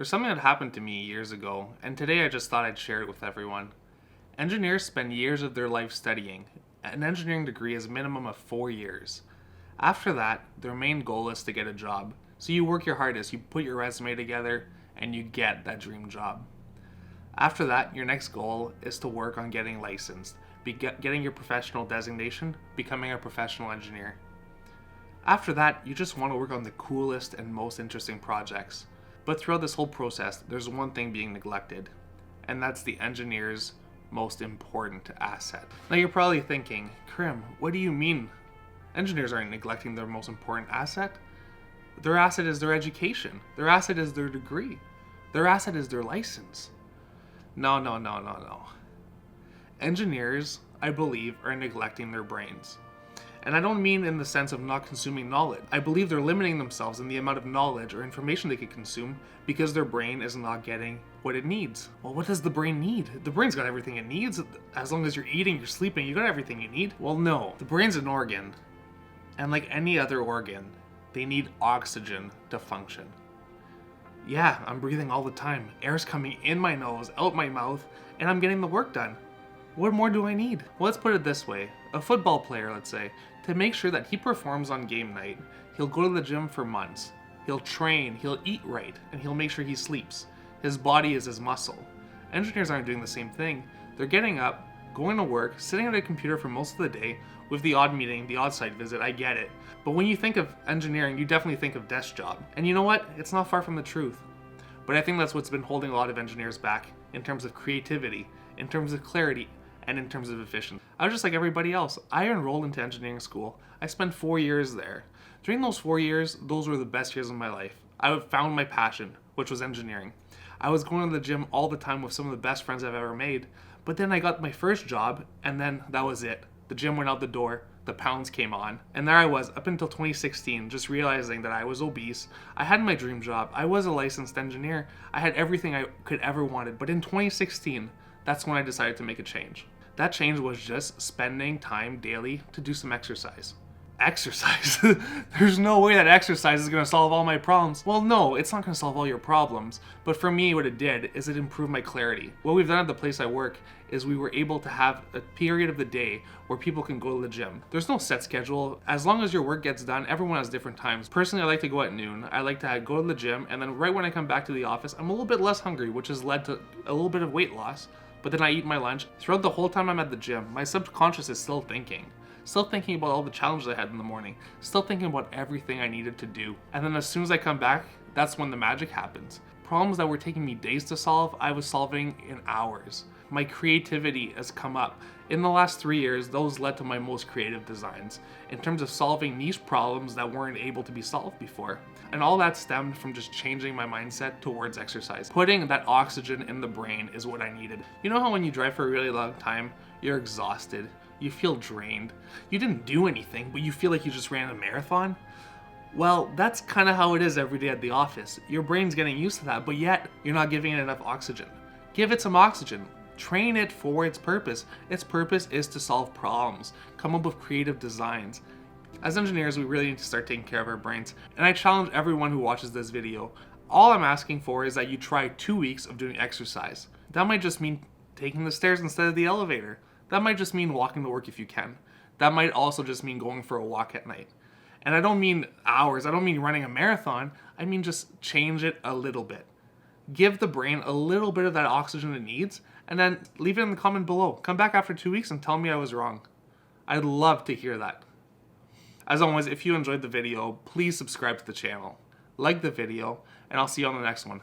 There's something that happened to me years ago, and today I just thought I'd share it with everyone. Engineers spend years of their life studying. An engineering degree is a minimum of 4 years. After that, their main goal is to get a job. So you work your hardest, you put your resume together, and you get that dream job. After that, your next goal is to work on getting licensed, getting your professional designation, becoming a professional engineer. After that, you just want to work on the coolest and most interesting projects. But throughout this whole process, there's one thing being neglected, and that's the engineer's most important asset. Now you're probably thinking, Krim, what do you mean? Engineers aren't neglecting their most important asset. Their asset is their education. Their asset is their degree. Their asset is their license. No. Engineers, I believe, are neglecting their brains. And I don't mean in the sense of not consuming knowledge. I believe they're limiting themselves in the amount of knowledge or information they could consume because their brain is not getting what it needs. Well, what does the brain need? The brain's got everything it needs. As long as you're eating, you're sleeping, you got everything you need. Well, no. The brain's an organ. And like any other organ, they need oxygen to function. Yeah, I'm breathing all the time. Air's coming in my nose, out my mouth, and I'm getting the work done. What more do I need? Well, let's put it this way. A football player, let's say, to make sure that he performs on game night, he'll go to the gym for months. He'll train, he'll eat right, and he'll make sure he sleeps. His body is his muscle. Engineers aren't doing the same thing. They're getting up, going to work, sitting at a computer for most of the day, with the odd meeting, the odd site visit, I get it. But when you think of engineering, you definitely think of desk job. And you know what? It's not far from the truth. But I think that's what's been holding a lot of engineers back in terms of creativity, in terms of clarity, and in terms of efficiency. I was just like everybody else. I enrolled into engineering school. I spent 4 years there. During those 4 years, those were the best years of my life. I found my passion, which was engineering. I was going to the gym all the time with some of the best friends I've ever made. But then I got my first job, and then that was it. The gym went out the door, the pounds came on, and there I was up until 2016, just realizing that I was obese. I had my dream job. I was a licensed engineer. I had everything I could ever wanted. But in 2016, that's when I decided to make a change. That change was just spending time daily to do some exercise. Exercise? There's no way that exercise is going to solve all my problems. Well, no, it's not going to solve all your problems. But for me, what it did is it improved my clarity. What we've done at the place I work is we were able to have a period of the day where people can go to the gym. There's no set schedule. As long as your work gets done, everyone has different times. Personally, I like to go at noon. I like to go to the gym, and then right when I come back to the office, I'm a little bit less hungry, which has led to a little bit of weight loss. But then I eat my lunch. Throughout the whole time I'm at the gym, my subconscious is still thinking about all the challenges I had in the morning, still thinking about everything I needed to do. And then as soon as I come back, that's when the magic happens. Problems that were taking me days to solve, I was solving in hours. My creativity has come up. In the last 3 years, those led to my most creative designs in terms of solving niche problems that weren't able to be solved before. And all that stemmed from just changing my mindset towards exercise. Putting that oxygen in the brain is what I needed. You know how when you drive for a really long time, you're exhausted, you feel drained, you didn't do anything, but you feel like you just ran a marathon? Well, that's kind of how it is every day at the office. Your brain's getting used to that, but yet you're not giving it enough oxygen. Give it some oxygen. Train it for its purpose. Its purpose is to solve problems, come up with creative designs. As engineers, we really need to start taking care of our brains. And I challenge everyone who watches this video. All I'm asking for is that you try 2 weeks of doing exercise. That might just mean taking the stairs instead of the elevator. That might just mean walking to work if you can. That might also just mean going for a walk at night. And I don't mean hours. I don't mean running a marathon. I mean just change it a little bit. Give the brain a little bit of that oxygen it needs, and then leave it in the comment below. Come back after 2 weeks and tell me I was wrong. I'd love to hear that. As always, if you enjoyed the video, please subscribe to the channel, like the video, and I'll see you on the next one.